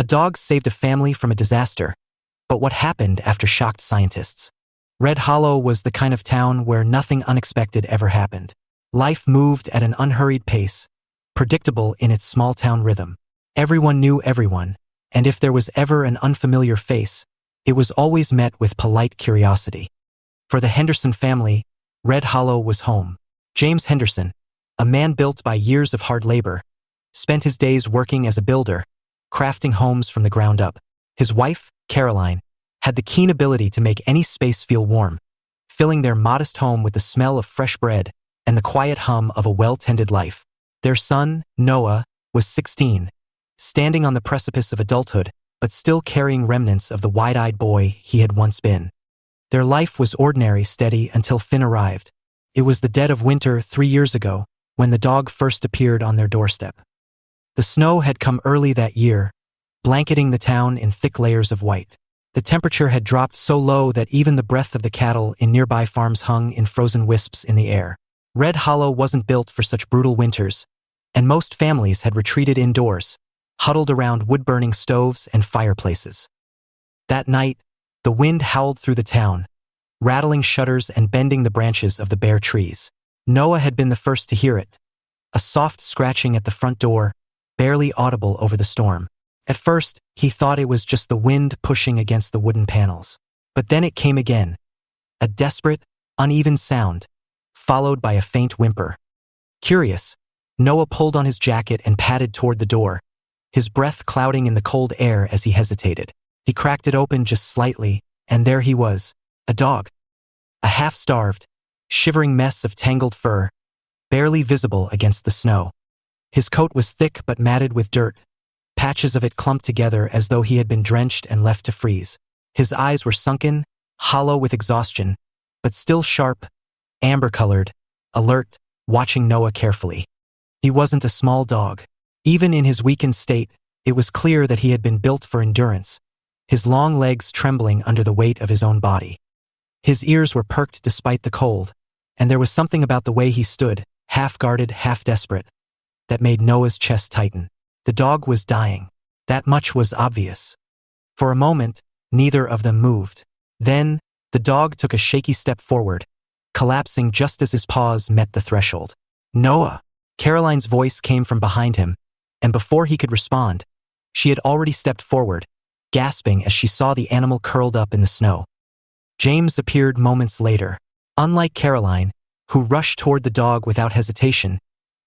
dog saved a family from a disaster, but what happened after shocked scientists? Red Hollow was the kind of town where nothing unexpected ever happened. Life moved at an unhurried pace, predictable in its small-town rhythm. Everyone knew everyone, and if there was ever an unfamiliar face, it was always met with polite curiosity. For the Henderson family, Red Hollow was home. James Henderson, a man built by years of hard labor, spent his days working as a builder, crafting homes from the ground up. His wife, Caroline, had the keen ability to make any space feel warm, filling their modest home with the smell of fresh bread and the quiet hum of a well-tended life. Their son, Noah, was 16, standing on the precipice of adulthood, but still carrying remnants of the wide-eyed boy he had once been. Their life was ordinary, steady, until Finn arrived. It was the dead of winter 3 years ago, when the dog first appeared on their doorstep. The snow had come early that year, blanketing the town in thick layers of white. The temperature had dropped so low that even the breath of the cattle in nearby farms hung in frozen wisps in the air. Red Hollow wasn't built for such brutal winters, and most families had retreated indoors, huddled around wood-burning stoves and fireplaces. That night, the wind howled through the town, rattling shutters and bending the branches of the bare trees. Noah had been the first to hear it, a soft scratching at the front door, barely audible over the storm. At first, he thought it was just the wind pushing against the wooden panels. But then it came again, a desperate, uneven sound, followed by a faint whimper. Curious, Noah pulled on his jacket and padded toward the door, his breath clouding in the cold air as he hesitated. He cracked it open just slightly, and there he was, a dog. A half-starved, shivering mess of tangled fur, barely visible against the snow. His coat was thick but matted with dirt, patches of it clumped together as though he had been drenched and left to freeze. His eyes were sunken, hollow with exhaustion, but still sharp, amber-colored, alert, watching Noah carefully. He wasn't a small dog. Even in his weakened state, it was clear that he had been built for endurance, his long legs trembling under the weight of his own body. His ears were perked despite the cold, and there was something about the way he stood, half-guarded, half-desperate, that made Noah's chest tighten. The dog was dying. That much was obvious. For a moment, neither of them moved. Then, the dog took a shaky step forward, collapsing just as his paws met the threshold. "Noah!" Caroline's voice came from behind him, and before he could respond, she had already stepped forward, gasping as she saw the animal curled up in the snow. James appeared moments later. Unlike Caroline, who rushed toward the dog without hesitation,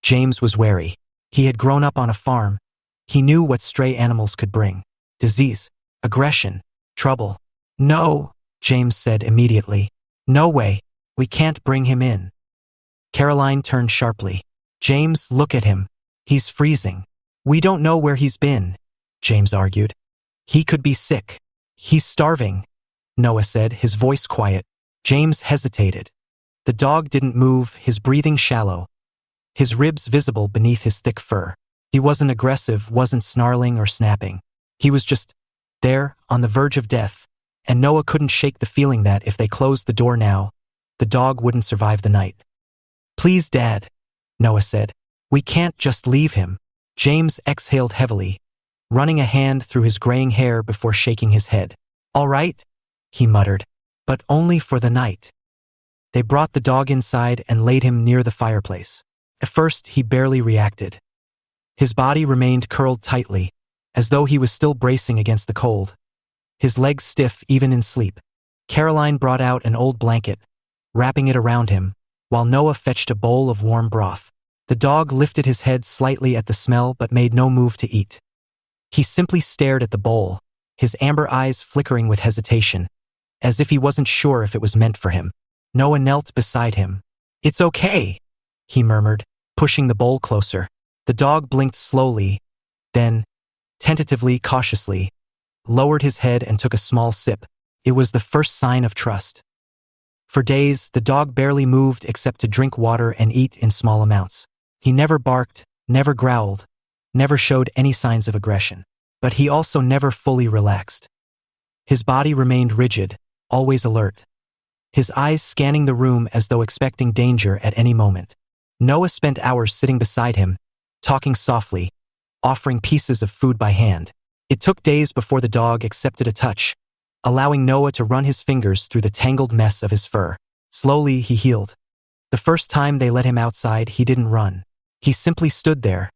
James was wary. He had grown up on a farm. He knew what stray animals could bring: disease, aggression, trouble. "No," James said immediately. "No way. We can't bring him in." Caroline turned sharply. "James, look at him. He's freezing." "We don't know where he's been," James argued. "He could be sick. He's starving," Noah said, his voice quiet. James hesitated. The dog didn't move, his breathing shallow, his ribs visible beneath his thick fur. He wasn't aggressive, wasn't snarling or snapping. He was just there, on the verge of death, and Noah couldn't shake the feeling that if they closed the door now, the dog wouldn't survive the night. "Please, Dad," Noah said. "We can't just leave him." James exhaled heavily, running a hand through his graying hair before shaking his head. "All right," he muttered, "but only for the night." They brought the dog inside and laid him near the fireplace. At first, he barely reacted. His body remained curled tightly, as though he was still bracing against the cold, his legs stiff even in sleep. Caroline brought out an old blanket, wrapping it around him, while Noah fetched a bowl of warm broth. The dog lifted his head slightly at the smell but made no move to eat. He simply stared at the bowl, his amber eyes flickering with hesitation, as if he wasn't sure if it was meant for him. Noah knelt beside him. "It's okay," he murmured, pushing the bowl closer. The dog blinked slowly, then, tentatively, cautiously, lowered his head and took a small sip. It was the first sign of trust. For days, the dog barely moved except to drink water and eat in small amounts. He never barked, never growled, never showed any signs of aggression. But he also never fully relaxed. His body remained rigid, always alert, his eyes scanning the room as though expecting danger at any moment. Noah spent hours sitting beside him, talking softly, offering pieces of food by hand. It took days before the dog accepted a touch, allowing Noah to run his fingers through the tangled mess of his fur. Slowly, he healed. The first time they let him outside, he didn't run. He simply stood there,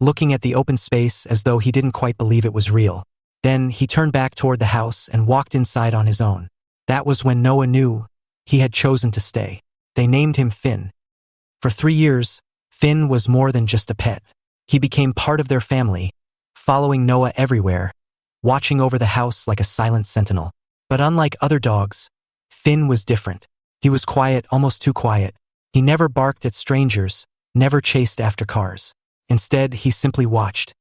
looking at the open space as though he didn't quite believe it was real. Then he turned back toward the house and walked inside on his own. That was when Noah knew he had chosen to stay. They named him Finn. For 3 years, Finn was more than just a pet. He became part of their family, following Noah everywhere, watching over the house like a silent sentinel. But unlike other dogs, Finn was different. He was quiet, almost too quiet. He never barked at strangers, never chased after cars. Instead, he simply watched.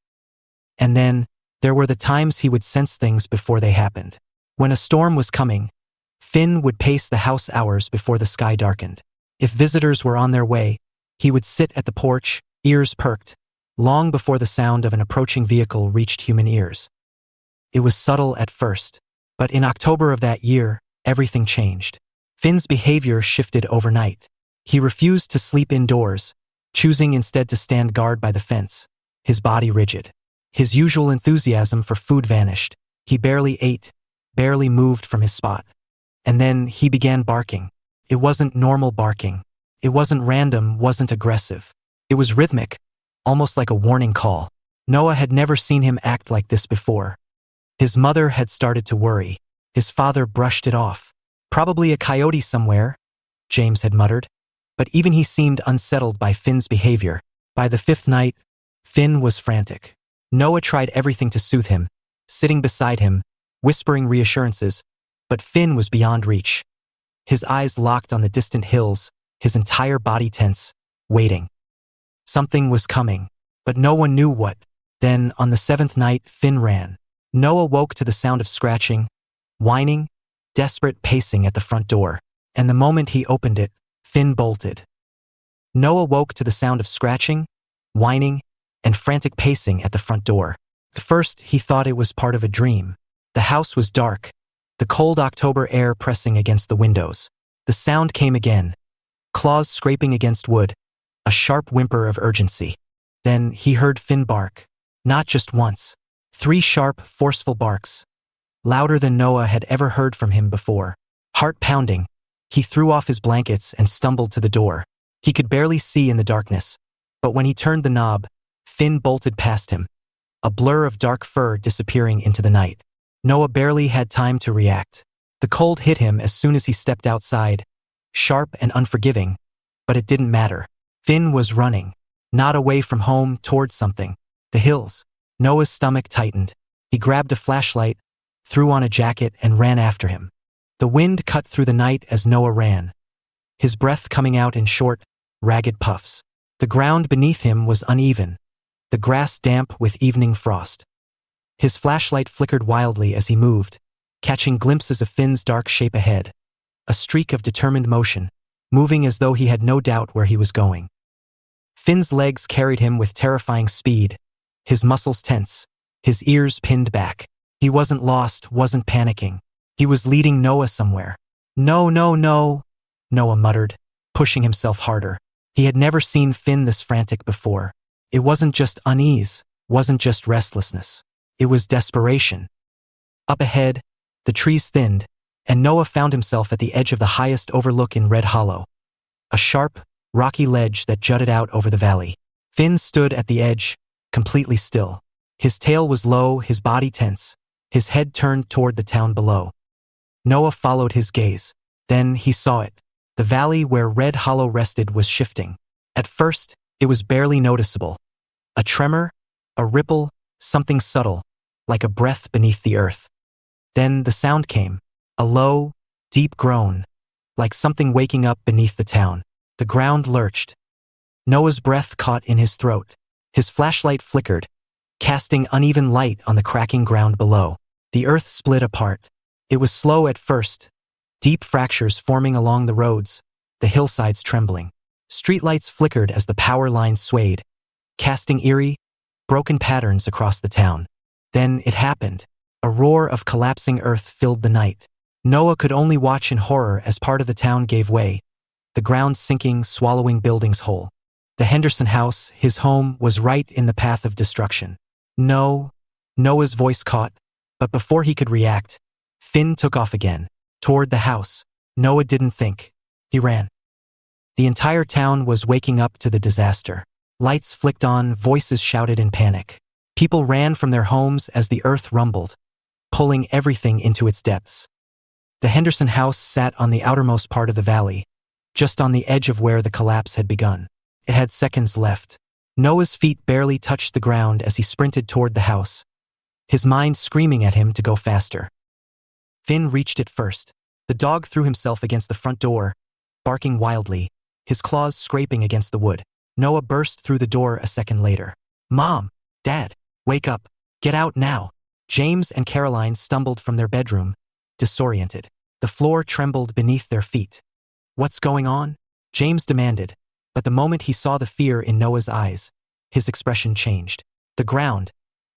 And then, there were the times he would sense things before they happened. When a storm was coming, Finn would pace the house hours before the sky darkened. If visitors were on their way, he would sit at the porch, ears perked, long before the sound of an approaching vehicle reached human ears. It was subtle at first, but in October of that year, everything changed. Finn's behavior shifted overnight. He refused to sleep indoors, choosing instead to stand guard by the fence, his body rigid. His usual enthusiasm for food vanished. He barely ate, barely moved from his spot. And then he began barking. It wasn't normal barking. It wasn't random, wasn't aggressive. It was rhythmic, almost like a warning call. Noah had never seen him act like this before. His mother had started to worry. His father brushed it off. Probably a coyote somewhere, James had muttered. But even he seemed unsettled by Finn's behavior. By the 5th night, Finn was frantic. Noah tried everything to soothe him, sitting beside him, whispering reassurances, but Finn was beyond reach. His eyes locked on the distant hills, his entire body tense, waiting. Something was coming, but no one knew what. Then, on the 7th night, Finn ran. Noah woke to the sound of scratching, whining, desperate pacing at the front door, and the moment he opened it, Finn bolted. Noah woke to the sound of scratching, whining, and frantic pacing at the front door. At first, he thought it was part of a dream. The house was dark, the cold October air pressing against the windows. The sound came again, claws scraping against wood, a sharp whimper of urgency. Then he heard Finn bark, not just once. 3 sharp, forceful barks, louder than Noah had ever heard from him before. Heart pounding, he threw off his blankets and stumbled to the door. He could barely see in the darkness, but when he turned the knob, Finn bolted past him, a blur of dark fur disappearing into the night. Noah barely had time to react. The cold hit him as soon as he stepped outside, sharp and unforgiving, but it didn't matter. Finn was running, not away from home, towards something. The hills. Noah's stomach tightened. He grabbed a flashlight, threw on a jacket, and ran after him. The wind cut through the night as Noah ran, his breath coming out in short, ragged puffs. The ground beneath him was uneven, the grass damp with evening frost. His flashlight flickered wildly as he moved, catching glimpses of Finn's dark shape ahead, a streak of determined motion, moving as though he had no doubt where he was going. Finn's legs carried him with terrifying speed, his muscles tense, his ears pinned back. He wasn't lost, wasn't panicking. He was leading Noah somewhere. No, no, no, Noah muttered, pushing himself harder. He had never seen Finn this frantic before. It wasn't just unease, wasn't just restlessness. It was desperation. Up ahead, the trees thinned, and Noah found himself at the edge of the highest overlook in Red Hollow, a sharp, rocky ledge that jutted out over the valley. Finn stood at the edge, completely still. His tail was low, his body tense, his head turned toward the town below. Noah followed his gaze. Then he saw it. The valley where Red Hollow rested was shifting. At first, it was barely noticeable. A tremor, a ripple, something subtle, like a breath beneath the earth. Then the sound came, a low, deep groan, like something waking up beneath the town. The ground lurched. Noah's breath caught in his throat. His flashlight flickered, casting uneven light on the cracking ground below. The earth split apart. It was slow at first, deep fractures forming along the roads, the hillsides trembling. Streetlights flickered as the power lines swayed, casting eerie, broken patterns across the town. Then it happened. A roar of collapsing earth filled the night. Noah could only watch in horror as part of the town gave way, the ground sinking, swallowing buildings whole. The Henderson house, his home, was right in the path of destruction. No, Noah's voice caught, but before he could react, Finn took off again, toward the house. Noah didn't think. He ran. The entire town was waking up to the disaster. Lights flicked on, voices shouted in panic. People ran from their homes as the earth rumbled, pulling everything into its depths. The Henderson house sat on the outermost part of the valley, just on the edge of where the collapse had begun. It had seconds left. Noah's feet barely touched the ground as he sprinted toward the house, his mind screaming at him to go faster. Finn reached it first. The dog threw himself against the front door, barking wildly, his claws scraping against the wood. Noah burst through the door a second later. "Mom! Dad! Wake up! Get out now!" James and Caroline stumbled from their bedroom, disoriented. The floor trembled beneath their feet. "What's going on?" James demanded, but the moment he saw the fear in Noah's eyes, his expression changed. "The ground!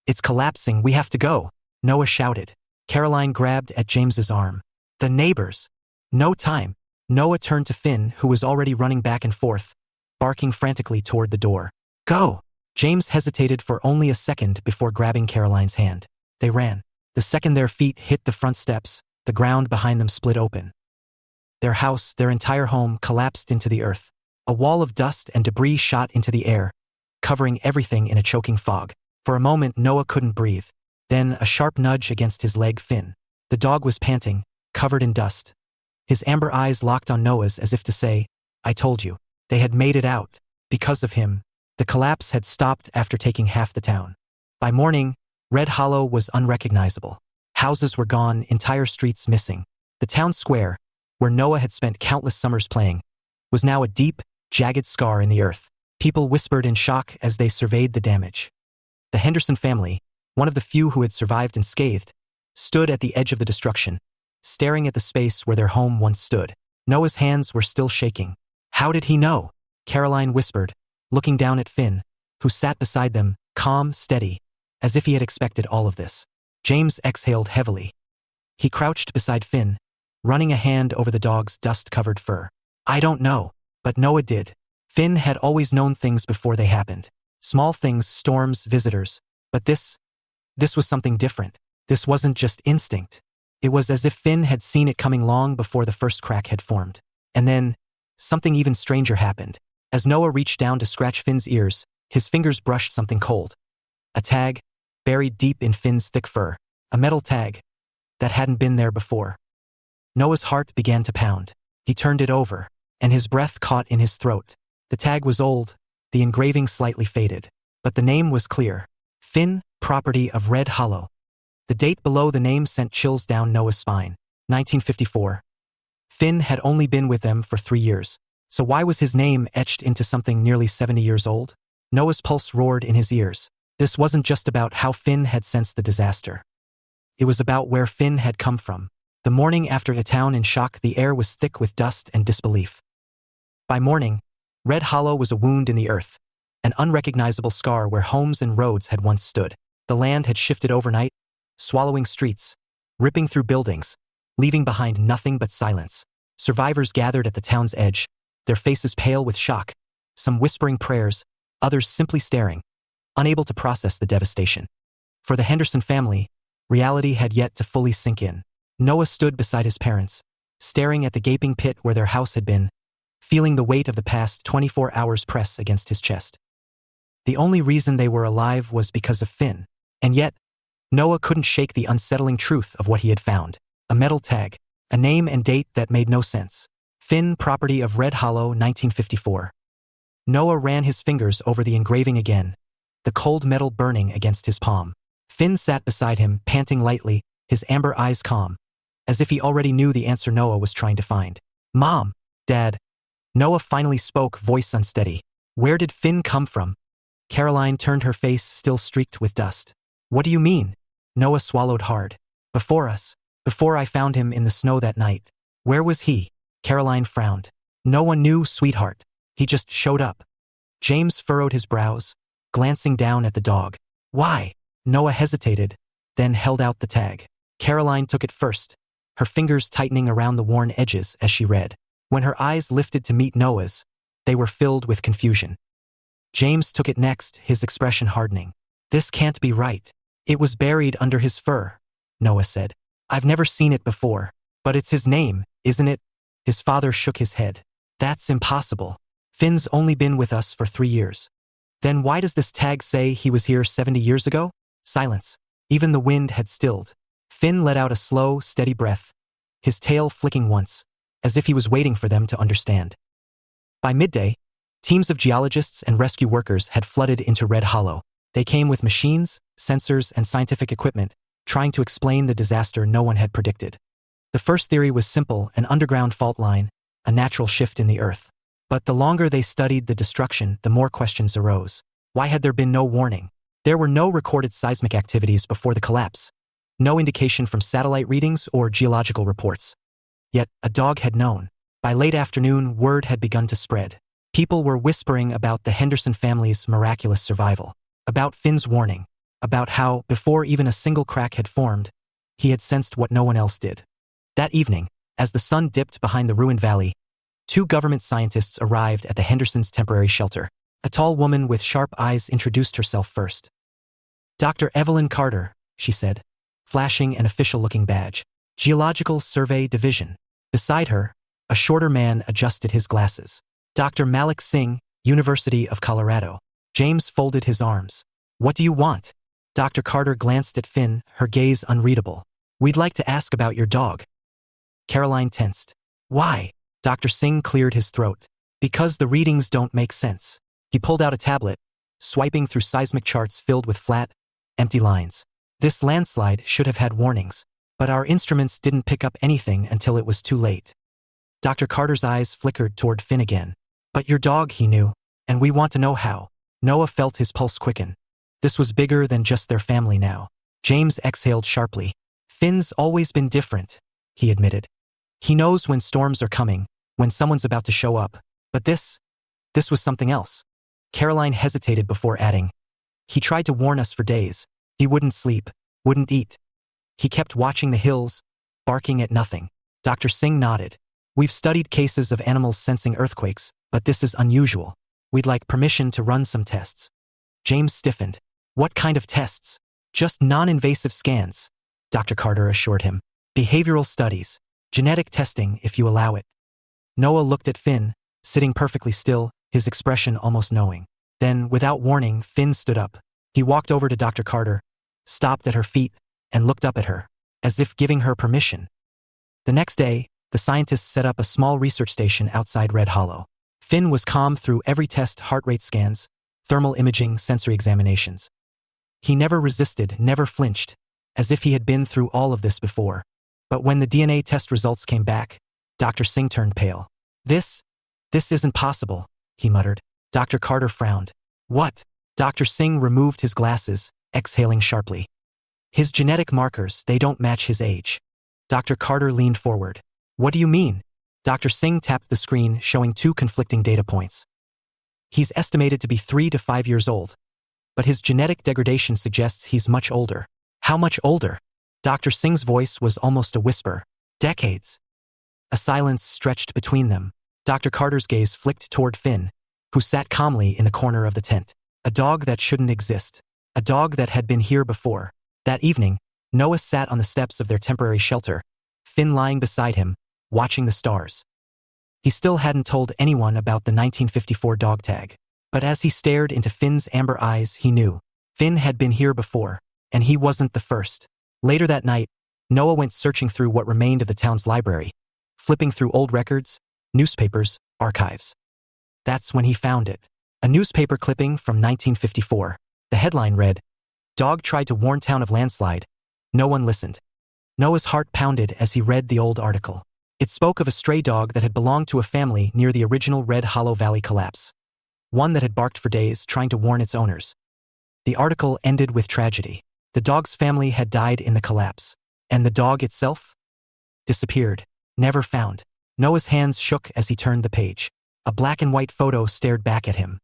It's collapsing, we have to go!" Noah shouted. Caroline grabbed at James's arm. "The neighbors! No time!" Noah turned to Finn, who was already running back and forth, barking frantically toward the door. "Go!" James hesitated for only a second before grabbing Caroline's hand. They ran. The second their feet hit the front steps, the ground behind them split open. Their house, their entire home, collapsed into the earth. A wall of dust and debris shot into the air, covering everything in a choking fog. For a moment, Noah couldn't breathe. Then, a sharp nudge against his leg. Finn. The dog was panting, covered in dust. His amber eyes locked on Noah's as if to say, "I told you." They had made it out. Because of him, the collapse had stopped after taking half the town. By morning, Red Hollow was unrecognizable. Houses were gone, entire streets missing. The town square, where Noah had spent countless summers playing, was now a deep, jagged scar in the earth. People whispered in shock as they surveyed the damage. The Henderson family, one of the few who had survived unscathed, stood at the edge of the destruction, staring at the space where their home once stood. Noah's hands were still shaking. "How did he know?" Caroline whispered, looking down at Finn, who sat beside them, calm, steady, as if he had expected all of this. James exhaled heavily. He crouched beside Finn, running a hand over the dog's dust-covered fur. "I don't know, but Noah did." Finn had always known things before they happened. Small things, storms, visitors. But this was something different. This wasn't just instinct. It was as if Finn had seen it coming long before the first crack had formed. And then, something even stranger happened. As Noah reached down to scratch Finn's ears, his fingers brushed something cold. A tag, buried deep in Finn's thick fur. A metal tag that hadn't been there before. Noah's heart began to pound. He turned it over, and his breath caught in his throat. The tag was old, the engraving slightly faded, but the name was clear. Finn, property of Red Hollow. The date below the name sent chills down Noah's spine. 1954. Finn had only been with them for 3 years. So why was his name etched into something nearly 70 years old? Noah's pulse roared in his ears. This wasn't just about how Finn had sensed the disaster. It was about where Finn had come from. The morning after a town in shock, the air was thick with dust and disbelief. By morning, Red Hollow was a wound in the earth, an unrecognizable scar where homes and roads had once stood. The land had shifted overnight, swallowing streets, ripping through buildings, leaving behind nothing but silence. Survivors gathered at the town's edge, their faces pale with shock, some whispering prayers, others simply staring, unable to process the devastation. For the Henderson family, reality had yet to fully sink in. Noah stood beside his parents, staring at the gaping pit where their house had been, feeling the weight of the past 24 hours press against his chest. The only reason they were alive was because of Finn. And yet, Noah couldn't shake the unsettling truth of what he had found. A metal tag, a name and date that made no sense. Finn, property of Red Hollow, 1954. Noah ran his fingers over the engraving again, the cold metal burning against his palm. Finn sat beside him, panting lightly, his amber eyes calm, as if he already knew the answer Noah was trying to find. "Mom, Dad." Noah finally spoke, voice unsteady. "Where did Finn come from?" Caroline turned, her face still streaked with dust. "What do you mean?" Noah swallowed hard. "Before us. Before I found him in the snow that night." "Where was he?" Caroline frowned. "No one knew, sweetheart. He just showed up." James furrowed his brows, glancing down at the dog. "Why?" Noah hesitated, then held out the tag. Caroline took it first, her fingers tightening around the worn edges as she read. When her eyes lifted to meet Noah's, they were filled with confusion. James took it next, his expression hardening. "This can't be right." It was buried under his fur, Noah said. I've never seen it before. But it's his name, isn't it? His father shook his head. That's impossible. Finn's only been with us for 3 years. Then why does this tag say he was here 70 years ago? Silence. Even the wind had stilled. Finn let out a slow, steady breath, his tail flicking once, as if he was waiting for them to understand. By midday, teams of geologists and rescue workers had flooded into Red Hollow. They came with machines, sensors, and scientific equipment, trying to explain the disaster no one had predicted. The first theory was simple: an underground fault line, a natural shift in the earth. But the longer they studied the destruction, the more questions arose. Why had there been no warning? There were no recorded seismic activities before the collapse. No indication from satellite readings or geological reports. Yet, a dog had known. By late afternoon, word had begun to spread. People were whispering about the Henderson family's miraculous survival, about Finn's warning, about how, before even a single crack had formed, he had sensed what no one else did. That evening, as the sun dipped behind the ruined valley, 2 government scientists arrived at the Hendersons' temporary shelter. A tall woman with sharp eyes introduced herself first. Dr. Evelyn Carter, she said, flashing an official-looking badge. Geological Survey Division. Beside her, a shorter man adjusted his glasses. Dr. Malik Singh, University of Colorado. James folded his arms. What do you want? Dr. Carter glanced at Finn, her gaze unreadable. We'd like to ask about your dog. Caroline tensed. Why? Dr. Singh cleared his throat. Because the readings don't make sense. He pulled out a tablet, swiping through seismic charts filled with flat, empty lines. This landslide should have had warnings, but our instruments didn't pick up anything until it was too late. Dr. Carter's eyes flickered toward Finn again. But your dog, he knew, and we want to know how. Noah felt his pulse quicken. This was bigger than just their family now. James exhaled sharply. Finn's always been different, he admitted. He knows when storms are coming, when someone's about to show up. But this was something else. Caroline hesitated before adding. He tried to warn us for days. He wouldn't sleep, wouldn't eat. He kept watching the hills, barking at nothing. Dr. Singh nodded. We've studied cases of animals sensing earthquakes, but this is unusual. We'd like permission to run some tests. James stiffened. What kind of tests? Just non-invasive scans, Dr. Carter assured him. Behavioral studies. Genetic testing, if you allow it. Noah looked at Finn, sitting perfectly still, his expression almost knowing. Then, without warning, Finn stood up. He walked over to Dr. Carter, stopped at her feet, and looked up at her, as if giving her permission. The next day, the scientists set up a small research station outside Red Hollow. Finn was calm through every test: heart rate scans, thermal imaging, sensory examinations. He never resisted, never flinched, as if he had been through all of this before. But when the DNA test results came back, Dr. Singh turned pale. This isn't possible, he muttered. Dr. Carter frowned. What? Dr. Singh removed his glasses, exhaling sharply. His genetic markers, they don't match his age. Dr. Carter leaned forward. What do you mean? Dr. Singh tapped the screen, showing 2 conflicting data points. He's estimated to be 3 to 5 years old, but his genetic degradation suggests he's much older. How much older? Dr. Singh's voice was almost a whisper. Decades. A silence stretched between them. Dr. Carter's gaze flicked toward Finn, who sat calmly in the corner of the tent. A dog that shouldn't exist. A dog that had been here before. That evening, Noah sat on the steps of their temporary shelter, Finn lying beside him, watching the stars. He still hadn't told anyone about the 1954 dog tag. But as he stared into Finn's amber eyes, he knew. Finn had been here before, and he wasn't the first. Later that night, Noah went searching through what remained of the town's library, flipping through old records, newspapers, archives. That's when he found it. A newspaper clipping from 1954. The headline read, Dog tried to warn town of landslide. No one listened. Noah's heart pounded as he read the old article. It spoke of a stray dog that had belonged to a family near the original Red Hollow Valley collapse. One that had barked for days, trying to warn its owners. The article ended with tragedy. The dog's family had died in the collapse. And the dog itself? Disappeared. Never found. Noah's hands shook as he turned the page. A black and white photo stared back at him.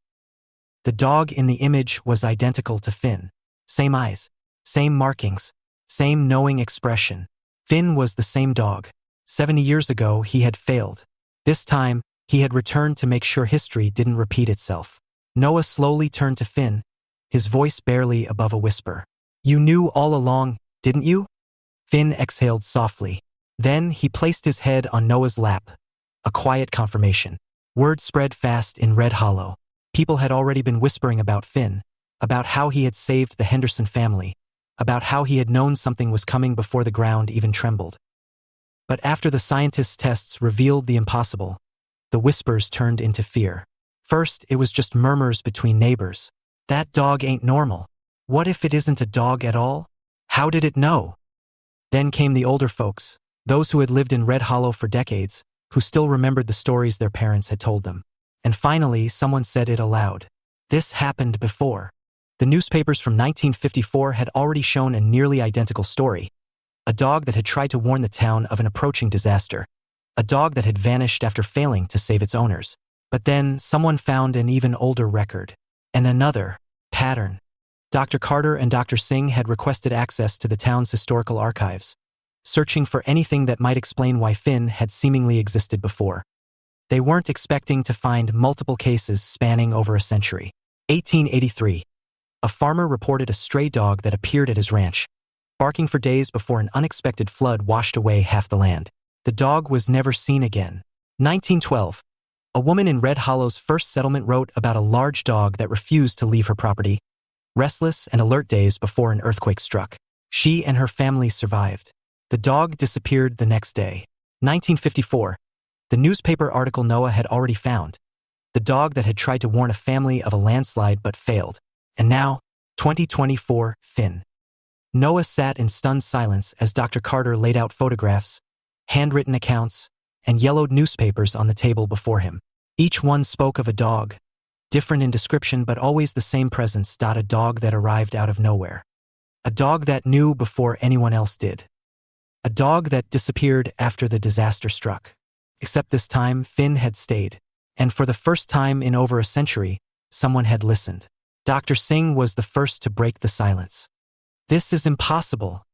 The dog in the image was identical to Finn. Same eyes. Same markings. Same knowing expression. Finn was the same dog. 70 years ago, he had failed. This time, he had returned to make sure history didn't repeat itself. Noah slowly turned to Finn, his voice barely above a whisper. You knew all along, didn't you? Finn exhaled softly. Then he placed his head on Noah's lap. A quiet confirmation. Word spread fast in Red Hollow. People had already been whispering about Finn, about how he had saved the Henderson family, about how he had known something was coming before the ground even trembled. But after the scientists' tests revealed the impossible, the whispers turned into fear. First, it was just murmurs between neighbors. That dog ain't normal. What if it isn't a dog at all? How did it know? Then came the older folks, those who had lived in Red Hollow for decades, who still remembered the stories their parents had told them. And finally, someone said it aloud. This happened before. The newspapers from 1954 had already shown a nearly identical story. A dog that had tried to warn the town of an approaching disaster. A dog that had vanished after failing to save its owners. But then, someone found an even older record. And another pattern. Dr. Carter and Dr. Singh had requested access to the town's historical archives, searching for anything that might explain why Finn had seemingly existed before. They weren't expecting to find multiple cases spanning over a century. 1883. A farmer reported a stray dog that appeared at his ranch, barking for days before an unexpected flood washed away half the land. The dog was never seen again. 1912. A woman in Red Hollow's first settlement wrote about a large dog that refused to leave her property, restless and alert days before an earthquake struck. She and her family survived. The dog disappeared the next day. 1954. The newspaper article Noah had already found. The dog that had tried to warn a family of a landslide but failed. And now, 2024, Finn. Noah sat in stunned silence as Dr. Carter laid out photographs, handwritten accounts, and yellowed newspapers on the table before him. Each one spoke of a dog, different in description but always the same presence. A dog that arrived out of nowhere. A dog that knew before anyone else did. A dog that disappeared after the disaster struck. Except this time, Finn had stayed. And for the first time in over a century, someone had listened. Dr. Singh was the first to break the silence. This is impossible,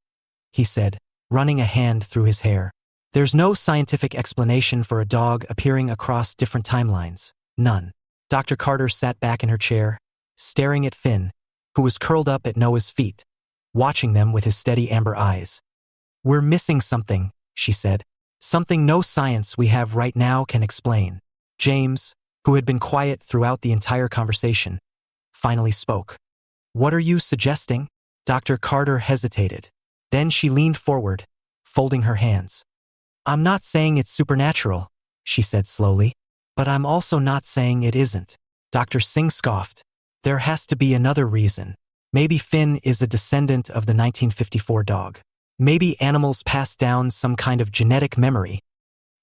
he said, running a hand through his hair. There's no scientific explanation for a dog appearing across different timelines. None. Dr. Carter sat back in her chair, staring at Finn, who was curled up at Noah's feet, watching them with his steady amber eyes. We're missing something, she said. Something no science we have right now can explain. James, who had been quiet throughout the entire conversation, finally spoke. What are you suggesting? Dr. Carter hesitated. Then she leaned forward, folding her hands. I'm not saying it's supernatural, she said slowly, but I'm also not saying it isn't. Dr. Singh scoffed. There has to be another reason. Maybe Finn is a descendant of the 1954 dog. Maybe animals pass down some kind of genetic memory.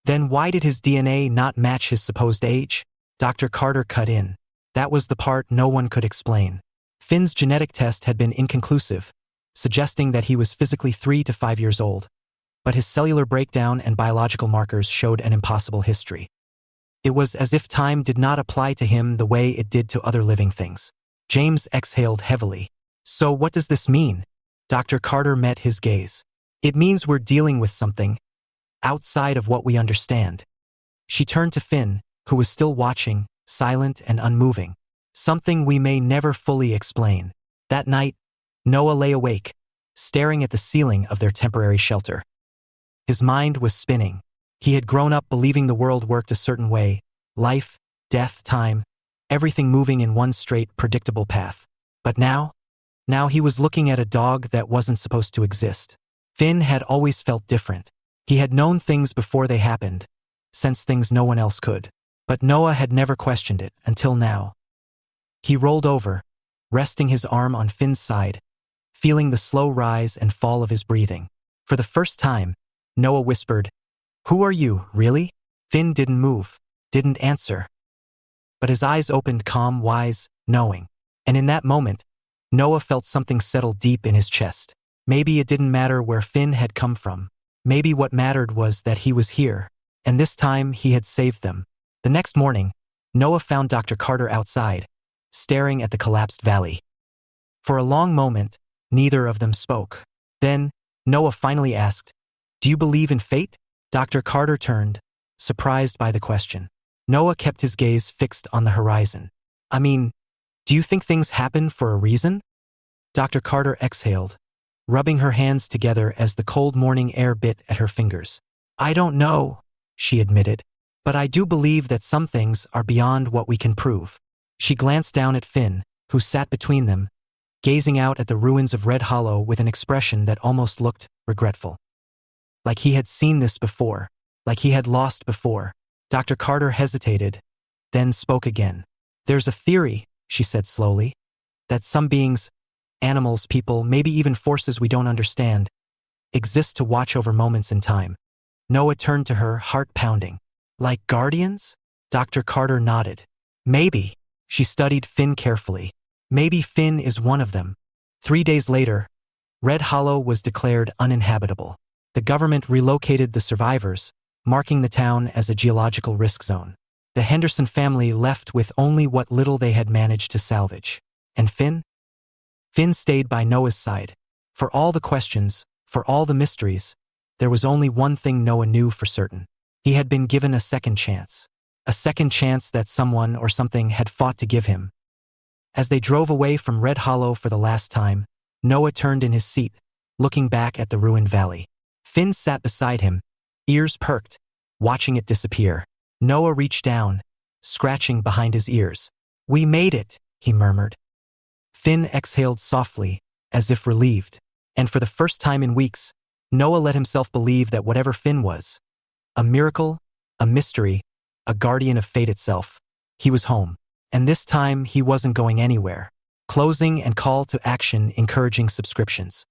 Then why did his DNA not match his supposed age? Dr. Carter cut in. That was the part no one could explain. Finn's genetic test had been inconclusive, suggesting that he was physically 3 to 5 years old. But his cellular breakdown and biological markers showed an impossible history. It was as if time did not apply to him the way it did to other living things. James exhaled heavily. So what does this mean? Dr. Carter met his gaze. It means we're dealing with something outside of what we understand. She turned to Finn, who was still watching, silent and unmoving. Something we may never fully explain. That night, Noah lay awake, staring at the ceiling of their temporary shelter. His mind was spinning. He had grown up believing the world worked a certain way. Life, death, time, everything moving in one straight, predictable path. But now he was looking at a dog that wasn't supposed to exist. Finn had always felt different. He had known things before they happened, sensed things no one else could. But Noah had never questioned it until now. He rolled over, resting his arm on Finn's side, feeling the slow rise and fall of his breathing. For the first time, Noah whispered, "Who are you, really?" Finn didn't move, didn't answer. But his eyes opened calm, wise, knowing. And in that moment, Noah felt something settle deep in his chest. Maybe it didn't matter where Finn had come from. Maybe what mattered was that he was here, and this time he had saved them. The next morning, Noah found Dr. Carter outside, staring at the collapsed valley. For a long moment, neither of them spoke. Then, Noah finally asked, "Do you believe in fate?" Dr. Carter turned, surprised by the question. Noah kept his gaze fixed on the horizon. "I mean, do you think things happen for a reason?" Dr. Carter exhaled, rubbing her hands together as the cold morning air bit at her fingers. I don't know, she admitted, but I do believe that some things are beyond what we can prove. She glanced down at Finn, who sat between them, gazing out at the ruins of Red Hollow with an expression that almost looked regretful. Like he had seen this before, like he had lost before. Dr. Carter hesitated, then spoke again. There's a theory, she said slowly, that some beings, animals, people, maybe even forces we don't understand, exist to watch over moments in time. Noah turned to her, heart pounding. Like guardians? Dr. Carter nodded. Maybe. She studied Finn carefully. Maybe Finn is one of them. 3 days later, Red Hollow was declared uninhabitable. The government relocated the survivors, marking the town as a geological risk zone. The Henderson family left with only what little they had managed to salvage. And Finn? Finn stayed by Noah's side. For all the questions, for all the mysteries, there was only one thing Noah knew for certain. He had been given a second chance. A second chance that someone or something had fought to give him. As they drove away from Red Hollow for the last time, Noah turned in his seat, looking back at the ruined valley. Finn sat beside him, ears perked, watching it disappear. Noah reached down, scratching behind his ears. We made it, he murmured. Finn exhaled softly, as if relieved. And for the first time in weeks, Noah let himself believe that whatever Finn was, a miracle, a mystery, a guardian of fate itself, he was home. And this time he wasn't going anywhere. Closing and call to action encouraging subscriptions.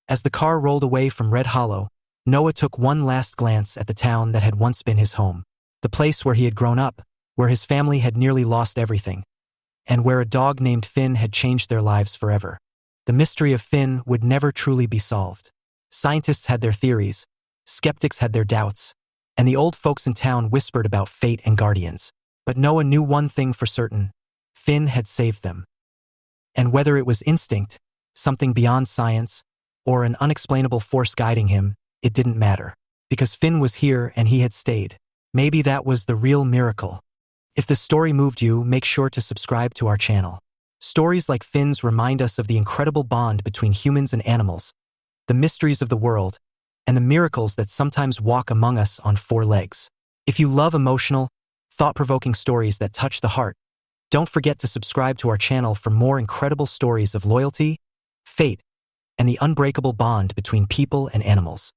As the car rolled away from Red Hollow, Noah took one last glance at the town that had once been his home. The place where he had grown up, where his family had nearly lost everything, and where a dog named Finn had changed their lives forever. The mystery of Finn would never truly be solved. Scientists had their theories, skeptics had their doubts, and the old folks in town whispered about fate and guardians. But Noah knew one thing for certain: Finn had saved them. And whether it was instinct, something beyond science, or an unexplainable force guiding him, it didn't matter. Because Finn was here and he had stayed. Maybe that was the real miracle. If this story moved you, make sure to subscribe to our channel. Stories like Finn's remind us of the incredible bond between humans and animals, the mysteries of the world, and the miracles that sometimes walk among us on 4 legs. If you love emotional, thought-provoking stories that touch the heart, don't forget to subscribe to our channel for more incredible stories of loyalty, fate, and the unbreakable bond between people and animals.